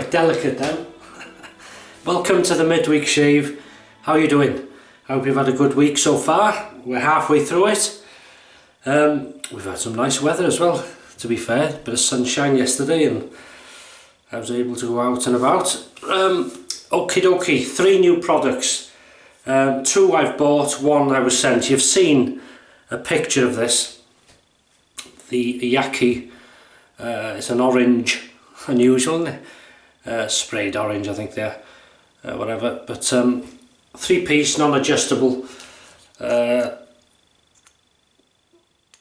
Quite delicate then. Welcome to the midweek shave. How are you doing? I hope you've had a good week so far. We're halfway through it. We've had some nice weather as well, to be fair. Bit of sunshine yesterday and I was able to go out and about. OkiDokie, 3 new products. 2 I've bought, 1 I was sent. You've seen a picture of this. The Yaqi, it's an orange, unusual, isn't it? Sprayed orange, I think they're, whatever. But 3-piece, non-adjustable,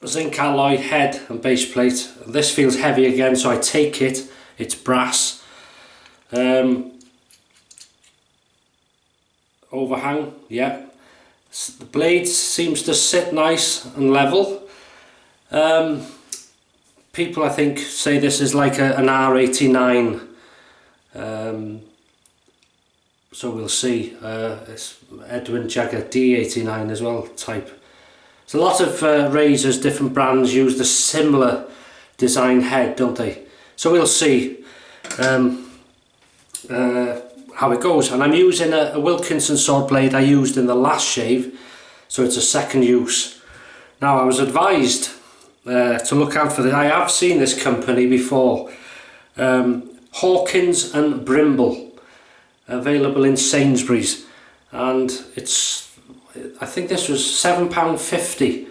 zinc alloy head and base plate. This feels heavy again, so I take it. It's brass. Overhang, yeah. The blade seems to sit nice and level. People I think say this is like an R89. So we'll see. It's Edwin Jagger D89 as well type. There's a lot of razors, different brands use the similar design head, don't they? So we'll see how it goes. And I'm using a Wilkinson sword blade I used in the last shave, so it's a second use. Now I was advised to look out for this. I have seen this company before, Hawkins and Brimble, available in Sainsbury's, and it's, I think this was £7.50,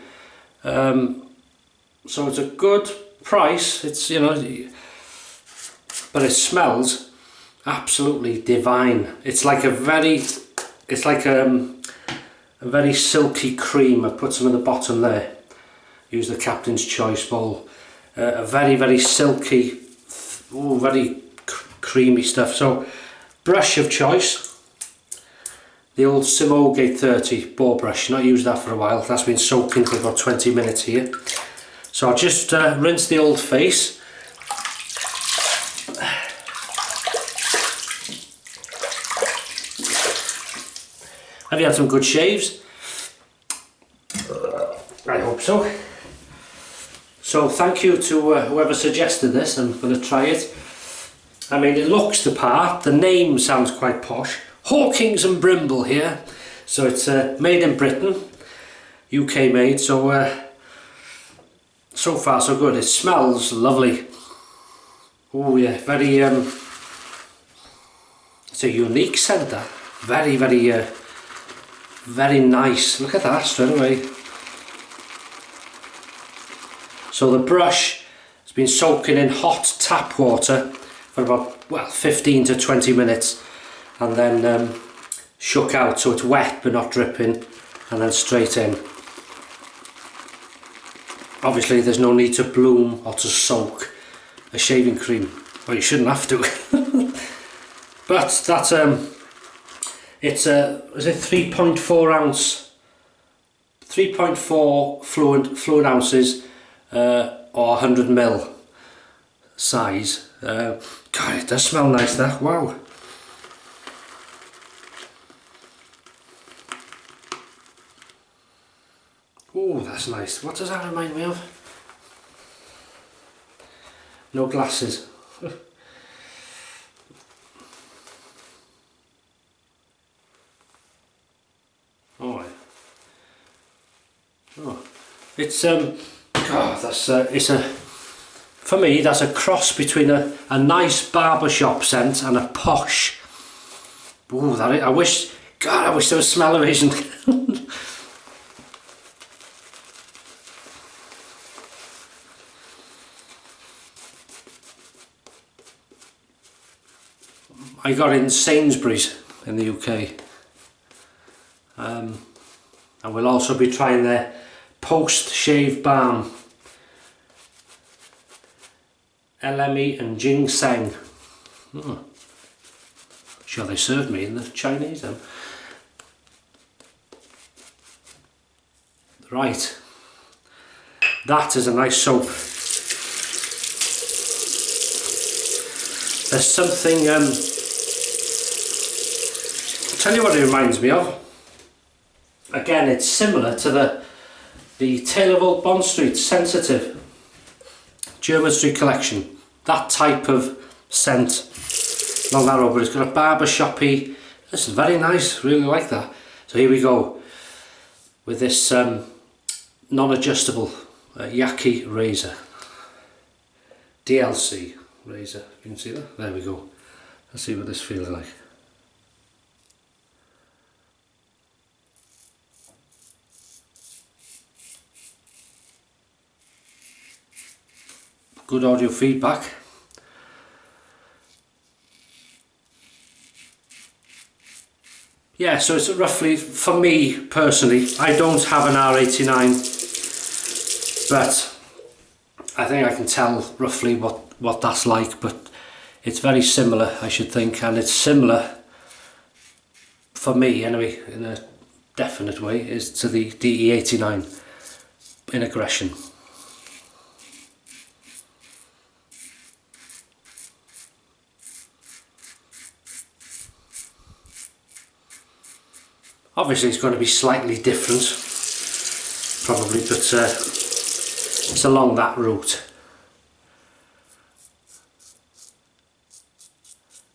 so it's a good price. It's, you know, but it smells absolutely divine. It's like a very, it's like a very silky cream. I put some in the bottom there. Use the Captain's Choice bowl. A very silky, ooh, very creamy stuff. So brush of choice, the old Semogue 830 Boar brush. Not used that for a while. That's been soaking for about 20 minutes here. So I'll just rinse the old face. Have you had some good shaves? I hope so. So thank you to whoever suggested this. I'm going to try it. I mean, it looks the part. The name sounds quite posh. Hawkins and Brimble here. So it's made in Britain, UK made. So so far so good. It smells lovely. Oh yeah, very. It's a unique scent. That very nice. Look at that straight away. So the brush has been soaking in hot tap water for about, well, 15 to 20 minutes, and then shook out so it's wet but not dripping, and then straight in. Obviously there's no need to bloom or to soak a shaving cream. Well, you shouldn't have to. But that's it's is it 3.4 ounce, 3.4 fluid ounces, or 100 ml size. God, it does smell nice, that. Wow. Oh, that's nice. What does that remind me of? No glasses. Oh, it's God, that's it's a, for me that's a cross between a nice barbershop scent and a posh. Oh, that I wish, God, I wish there was smell-o-vision. I got it in Sainsbury's in the UK. And we'll also be trying their post-shave balm, LME and ginseng. Sure they served me in the Chinese then. Right, that is a nice soap. There's something, I'll tell you what it reminds me of. Again, it's similar to the Tale of Old Bond Street Sensitive German Street collection. That type of scent. along that road, but it's got a barber shoppy. This is very nice, really like that. So here we go with this non-adjustable Yaqi razor, DLC razor. You can see that. There we go. Let's see what this feels like. Good audio feedback. Yeah, so it's roughly, for me personally, I don't have an R89, but I think I can tell roughly what that's like, but it's very similar, I should think, and it's similar, for me anyway, in a definite way, is to the DE89 in aggression. Obviously it's going to be slightly different, probably, but it's along that route.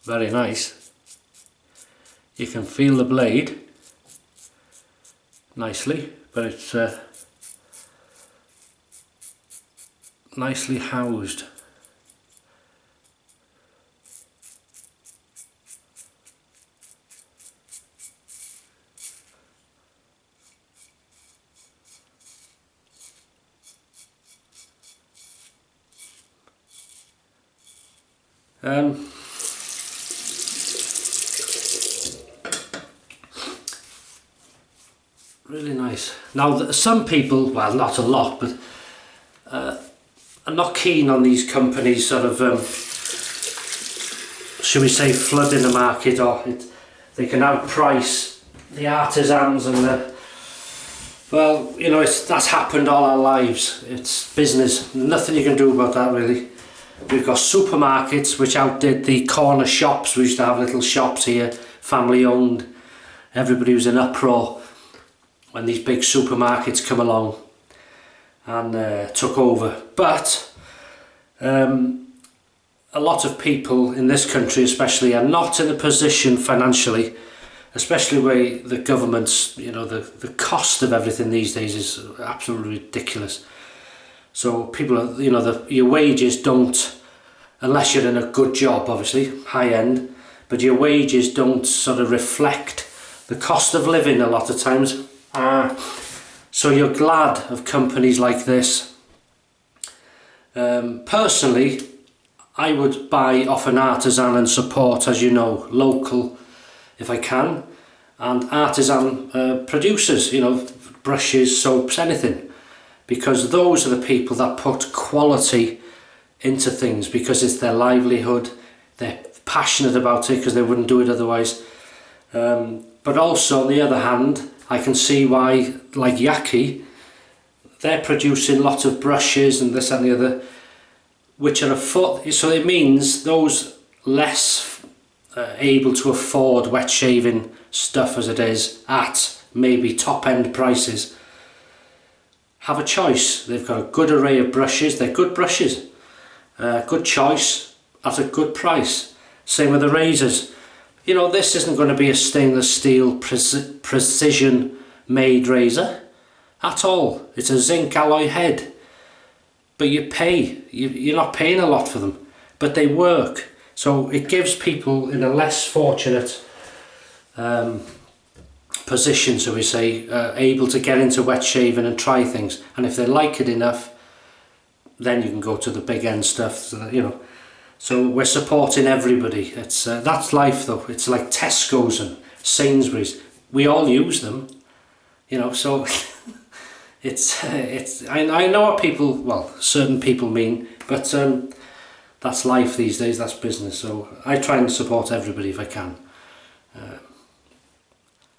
Very nice. You can feel the blade nicely, but it's nicely housed. Really nice. Now some people, well not a lot, but are not keen on these companies sort of, should we say, flooding the market, or they can outprice the artisans and the, well, you know, that's happened all our lives. It's business, nothing you can do about that really. We've got supermarkets which outdid the corner shops. We used to have little shops here, family owned. Everybody was in uproar when these big supermarkets come along and took over. But a lot of people in this country especially are not in a position financially, especially where the government's, you know, the cost of everything these days is absolutely ridiculous. So people are, you know, your wages don't, unless you're in a good job, obviously, high end, but your wages don't sort of reflect the cost of living a lot of times. So you're glad of companies like this. Personally, I would buy off an artisan and support, as you know, local if I can, and artisan producers, you know, brushes, soaps, anything. Because those are the people that put quality into things, because it's their livelihood, they're passionate about it because they wouldn't do it otherwise. But also on the other hand, I can see why, like Yaqi, they're producing lots of brushes and this and the other, which are so it means those less able to afford wet shaving stuff as it is at maybe top end prices have a choice. They've got a good array of brushes, they're good brushes, good choice at a good price. Same with the razors. You know, this isn't going to be a stainless steel precision made razor at all. It's a zinc alloy head, but you pay, you're not paying a lot for them, but they work. So it gives people in a less fortunate position, so we say, able to get into wet shaving and try things, and if they like it enough, then you can go to the big end stuff, so that, you know. So we're supporting everybody. It's that's life though. It's like Tesco's and Sainsbury's. We all use them, you know. So it's I know what people, well, certain people mean, but that's life these days. That's business. So I try and support everybody if I can.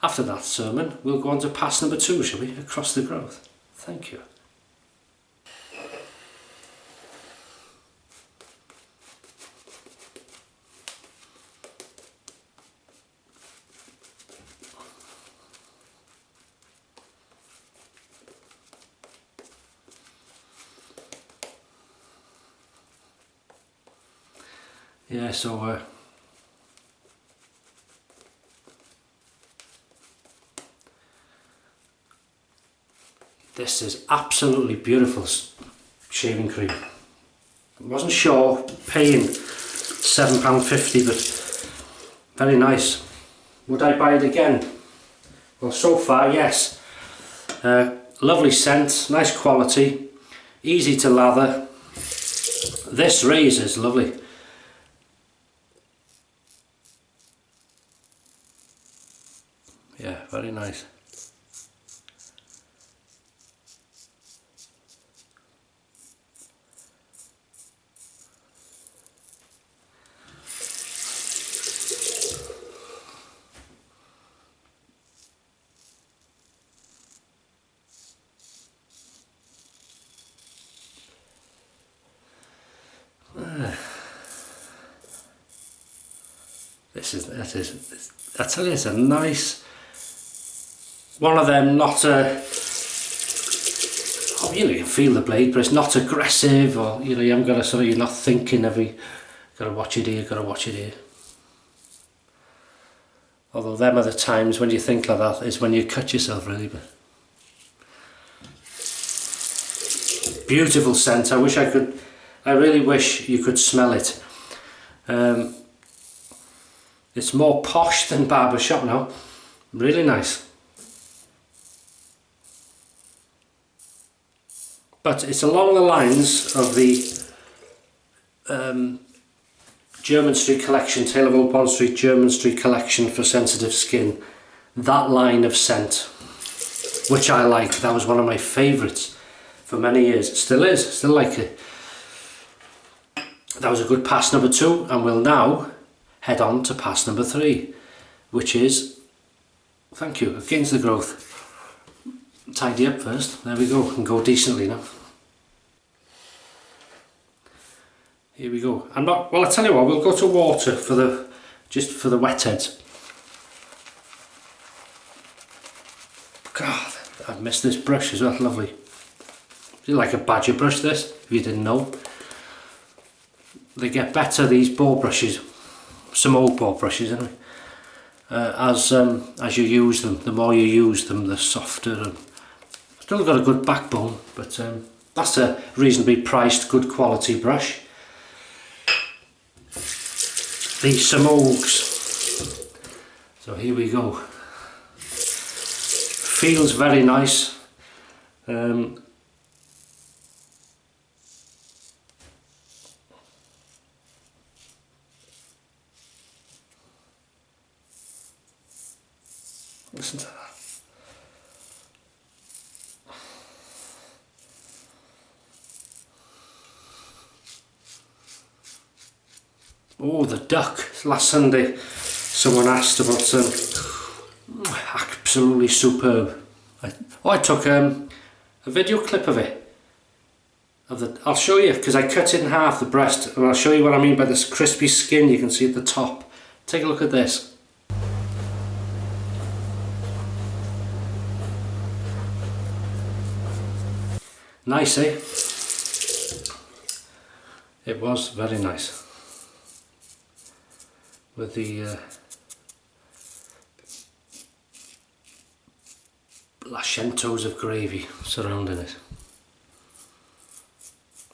After that sermon, we'll go on to pass number 2, shall we? Across the growth. Thank you. Yeah, so This is absolutely beautiful shaving cream. I wasn't sure paying £7.50, but very nice. Would I buy it again? Well, so far, yes. Lovely scent, nice quality, easy to lather. This razor is lovely. Yeah, very nice. I tell you, it's a nice one of them, not a, oh, you know, you can feel the blade, but it's not aggressive, or you know, you haven't got to sort of, you're not thinking every, gotta watch it here, gotta watch it here. Although them are the times when you think like that, is when you cut yourself really. But beautiful scent. I really wish you could smell it. It's more posh than barbershop now. Really nice. But it's along the lines of the German Street collection, Tale of Old Bond Street, German Street collection for sensitive skin. That line of scent, which I like. That was one of my favourites for many years. It still is, still like it. That was a good pass number 2, and we'll now head on to pass number 3, which is, thank you, Against the Growth. Tidy up first, there we go, and go decently now. Here we go. Well, I tell you what, we'll go to water for just for the wet heads. God, I've missed this brush as well, lovely. It's like a badger brush, this, if you didn't know. They get better, these Boar brushes, Semogue Boar brushes anyway, as you use them. The more you use them, the softer, and still got a good backbone, but that's a reasonably priced, good quality brush. These Semogues, so here we go. Feels very nice. Listen to that. Oh, the duck. Last Sunday someone asked about absolutely superb. I took a video clip of it. I'll show you, because I cut it in half, the breast, and I'll show you what I mean by this crispy skin you can see at the top. Take a look at this. Nice, eh? It was very nice. With the lascentos of gravy surrounding it.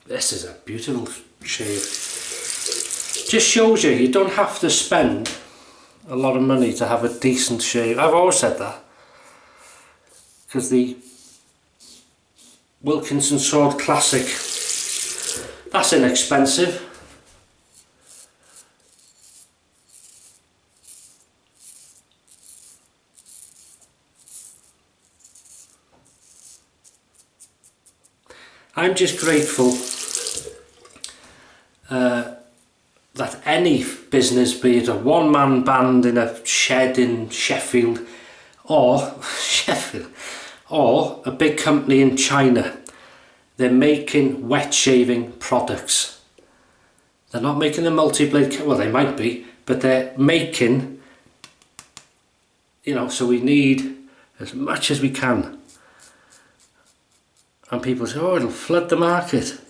This is a beautiful shave. Just shows you don't have to spend a lot of money to have a decent shave. I've always said that, because the Wilkinson Sword Classic, that's inexpensive. I'm just grateful that any business, be it a one-man band in a shed in Sheffield or a big company in China, they're making wet shaving products. They're not making the multi-blade, well, they might be, but they're making, you know, so we need as much as we can. And people say, oh, it'll flood the market.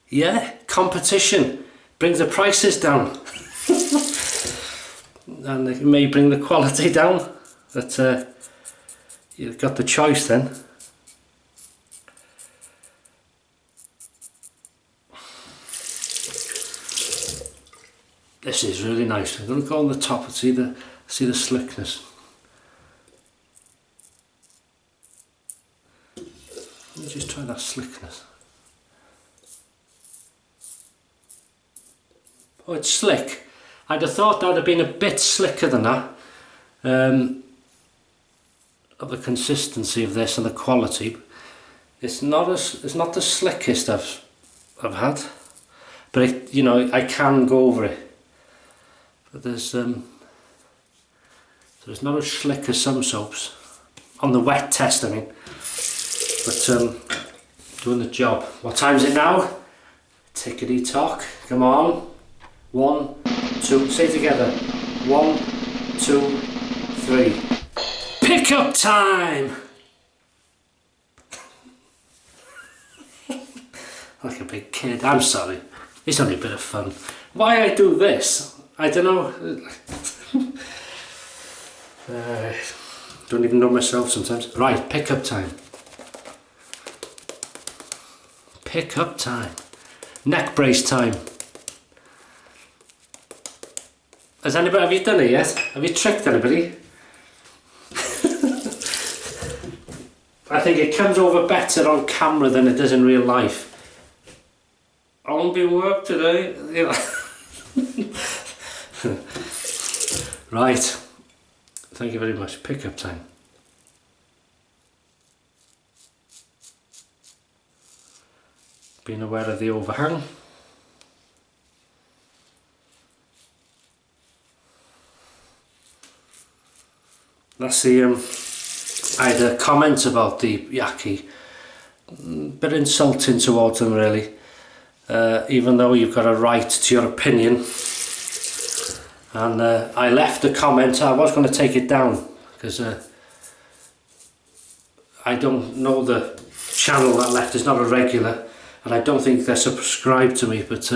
Yeah, competition brings the prices down. And it may bring the quality down. But you've got the choice then. This is really nice. I'm going to go on the top and see the slickness. Let me just try that slickness. Oh, it's slick. I'd have thought that would have been a bit slicker than that. Of the consistency of this and the quality. It's not the slickest I've had, but it, you know, I can go over it. But there's not as slick as some soaps on the wet test, I mean. But doing the job. What time is it now? Tickety tock. Come on. 1, 2. Say it together. 1, 2, 3. Pickup time! Like a big kid. I'm sorry. It's only a bit of fun. Why I do this? I don't know. Don't even know myself sometimes. Right, pickup time. Pickup time. Neck brace time. Have you done it yet? Have you tricked anybody? I think it comes over better on camera than it does in real life. I won't be at work today. Right. Thank you very much. Pickup time. Being aware of the overhang. That's the I had a comment about the Yaqi, bit insulting towards them really, even though you've got a right to your opinion, and I left a comment. I was going to take it down because I don't know the channel that left is not a regular, and I don't think they're subscribed to me, but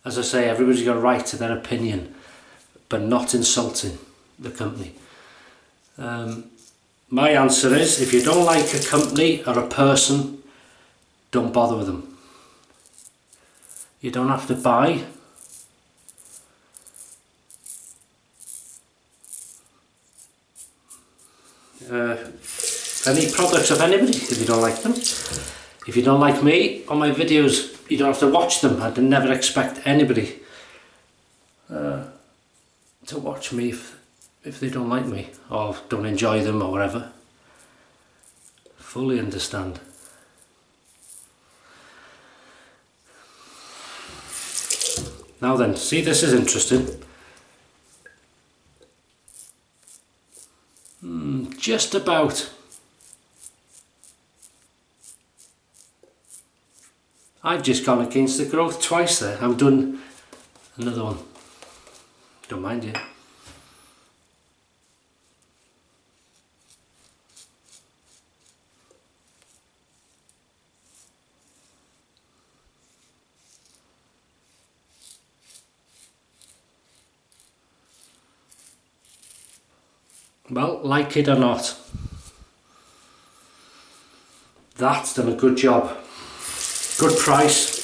as I say, everybody's got a right to their opinion, but not insulting the company. My answer is, if you don't like a company or a person, don't bother with them. You don't have to buy. Any products of anybody if you don't like them. If you don't like me on my videos, you don't have to watch them. I'd never expect anybody to watch me if they don't like me or don't enjoy them or whatever. Fully understand. Now then, see, this is interesting. Just about. I've just gone against the growth twice there. I'm doing another one. Don't mind you. Well, like it or not, that's done a good job. Good price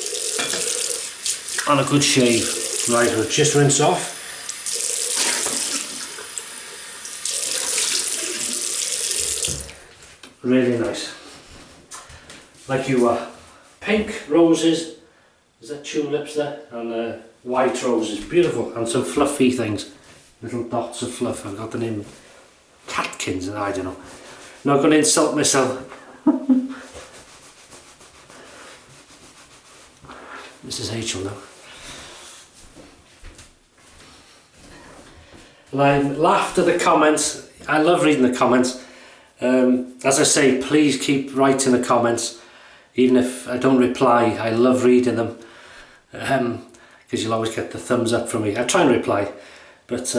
and a good shave. Right, we'll just rinse off. Really nice. Like you were. Pink roses, is that tulips there? And white roses, beautiful. And some fluffy things. Little dots of fluff, I've got the name. Catkins, and I don't know. Not going to insult myself. Mrs. H will know. Well, I laughed at the comments. I love reading the comments. As I say, please keep writing the comments. Even if I don't reply, I love reading them. Because you'll always get the thumbs up from me. I try and reply. But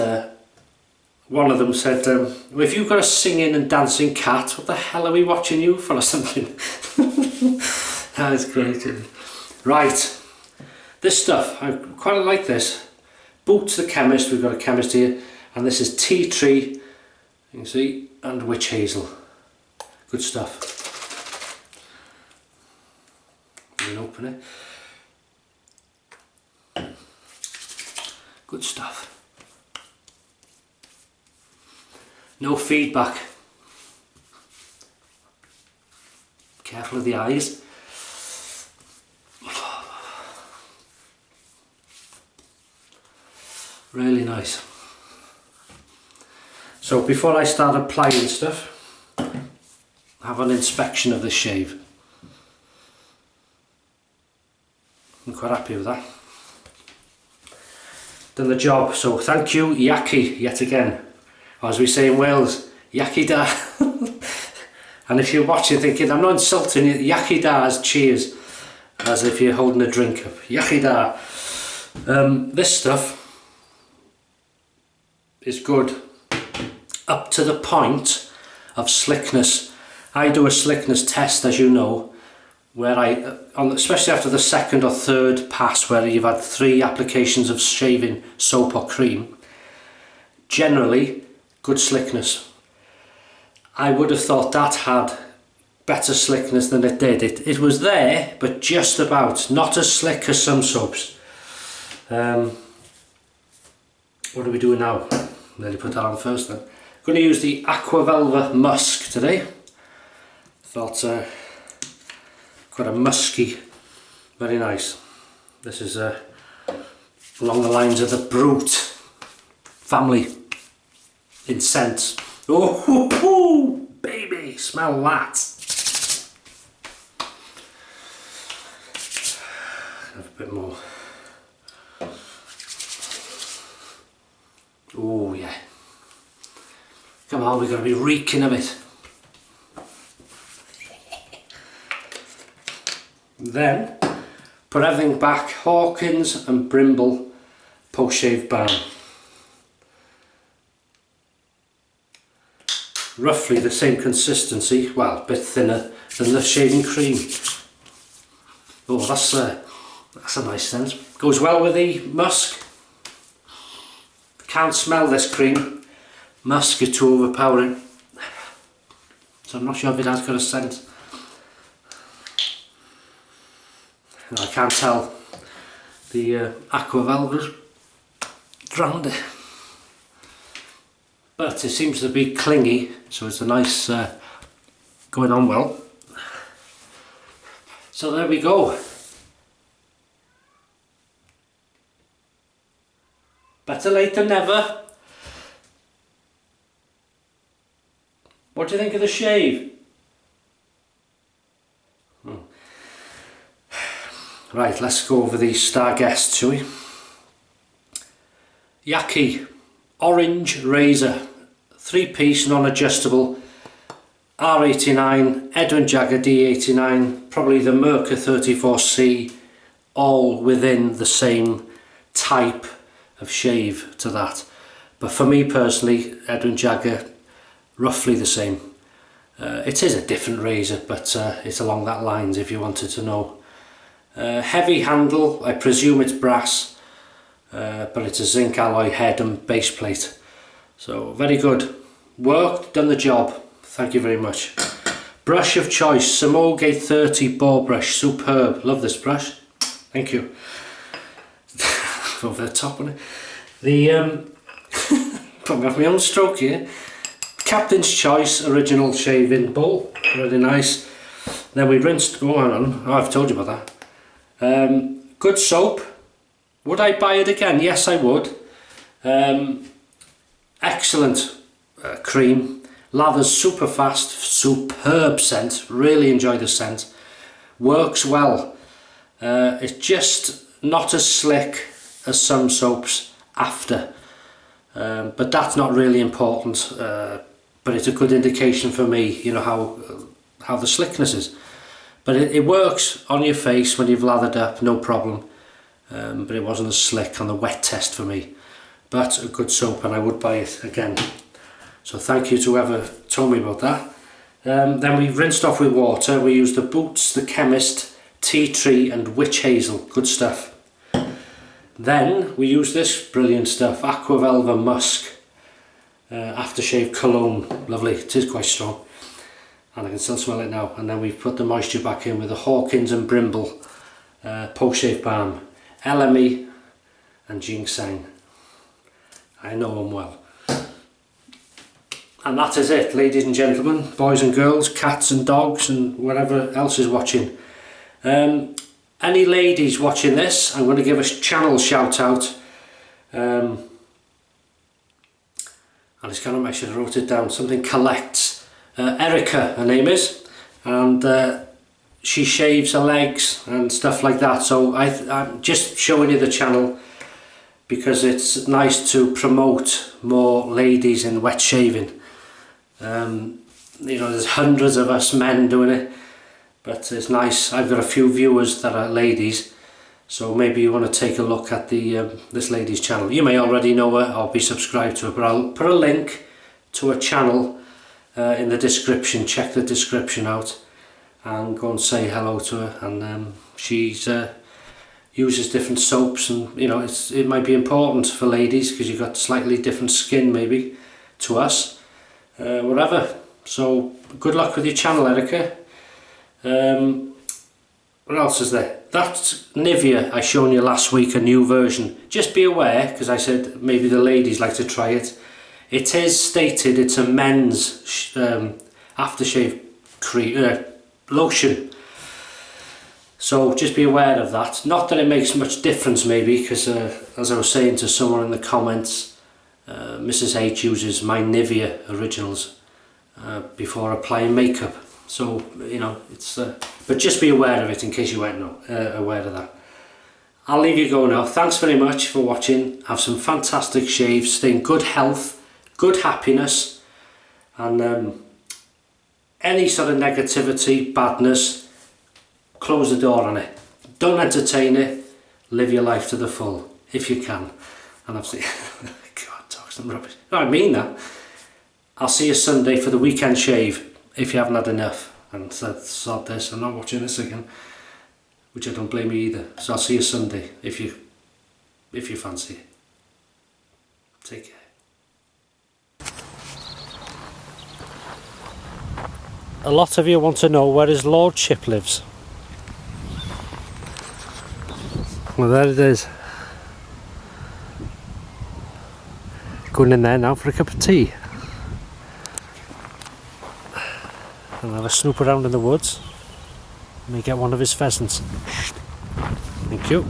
one of them said, well, if you've got a singing and dancing cat, what the hell are we watching you for or something? That is great. Right, this stuff, I quite like this. Boots the chemist, we've got a chemist here. and this is tea tree, you can see, and witch hazel. Good stuff. You can open it. Good stuff. No feedback. Careful of the eyes. Really nice. So before I start applying stuff, have an inspection of the shave. I'm quite happy with that. Done the job, so thank you Yaqi yet again. Or as we say in Wales, Yaqi da. And if you're watching thinking, I'm not insulting you, Yaqi da as cheers, as if you're holding a drink up. Yaqi da. This stuff is good up to the point of slickness. I do a slickness test, as you know, where especially after the second or third pass, where you've had 3 applications of shaving soap or cream, generally good slickness. I would have thought that had better slickness than it did. It was there, but just about, not as slick as some soaps. What are we doing now? Let me put that on first then. I'm going to use the Aqua Velva Musk today. Thought quite a musky, very nice. This is along the lines of the Brute family in scent. Oh, hoo, hoo, baby, smell that. Have a bit more. Oh yeah. Come on, we've got to be reeking of it. Then put everything back. Hawkins and Brimble post-shave balm. Roughly the same consistency, well, a bit thinner than the shaving cream. Oh, that's a nice scent. Goes well with the musk. Can't smell this cream. Musk is too overpowering. So I'm not sure if it has got a scent. I can't tell the Aqua Velva drowned it. But it seems to be clingy, so it's a nice going on well. So there we go. Better late than never. What do you think of the shave? Right, let's go over these star guests, shall we? Yaqi Orange Razor, 3-piece non-adjustable, R89, Edwin Jagger D89, probably the Merca 34C, all within the same type of shave to that. But for me personally, Edwin Jagger, roughly the same. It is a different razor, but it's along that lines if you wanted to know. Heavy handle, I presume it's brass, but it's a zinc alloy head and base plate. So very good. Worked, done the job. Thank you very much. Brush of choice, Semogue 830 Boar brush, superb. Love this brush. Thank you. Over the top on it. The probably have my own stroke here. Captain's Choice original shaving bowl, really nice. Then we rinsed. Oh, hang on. Oh, I've told you about that. Good soap. Would I buy it again? Yes, I would. Excellent cream. Lathers super fast, superb scent. Really enjoy the scent. Works well. It's just not as slick as some soaps after, but that's not really important. But it's a good indication for me, you know, how the slickness is. But it works on your face when you've lathered up, no problem. But it wasn't as slick on the wet test for me. But a good soap, and I would buy it again. So thank you to whoever told me about that. Then we rinsed off with water. We used the Boots, the Chemist, Tea Tree and Witch Hazel. Good stuff. Then we used this brilliant stuff, Aqua Velva Musk. Aftershave Cologne. Lovely, it is quite strong. And I can still smell it now. And then we've put the moisture back in with the Hawkins and Brimble post-shave balm, LME and ginseng. I know them well. And that is it, ladies and gentlemen, boys and girls, cats and dogs and whatever else is watching. Any ladies watching this, I'm going to give a channel shout out. And it's kind of, I should have wrote it down, something collects. Erica, her name is, and she shaves her legs and stuff like that. So I'm just showing you the channel because it's nice to promote more ladies in wet shaving. You know, there's hundreds of us men doing it, but it's nice. I've got a few viewers that are ladies, so maybe you want to take a look at the this lady's channel. You may already know her or be subscribed to her, but I'll put a link to her channel in the description. Check the description out and go and say hello to her. And she's uses different soaps, and you know, it might be important for ladies because you've got slightly different skin maybe to us. Whatever. So good luck with your channel, Erica. What else is there? That Nivea I shown you last week, a new version. Just be aware, because I said maybe the ladies like to try it. It is stated it's a men's aftershave cream lotion. So just be aware of that. Not that it makes much difference maybe, because as I was saying to someone in the comments, Mrs. H uses my Nivea Originals before applying makeup. So, you know, it's but just be aware of it in case you weren't aware of that. I'll leave you go now. Thanks very much for watching. Have some fantastic shaves. Stay in good health, good happiness, and any sort of negativity, badness, close the door on it. Don't entertain it. Live your life to the full if you can. And I've seen some rubbish. No, I mean that. I'll see you Sunday for the weekend shave if you haven't had enough and said sod this, I'm not watching this again, which I don't blame you either. So I'll see you Sunday if you fancy it. Take care. A lot of you want to know where his lordship lives. Well, there it is. Going in there now for a cup of tea and have a snoop around in the woods. May get one of his pheasants. Thank you.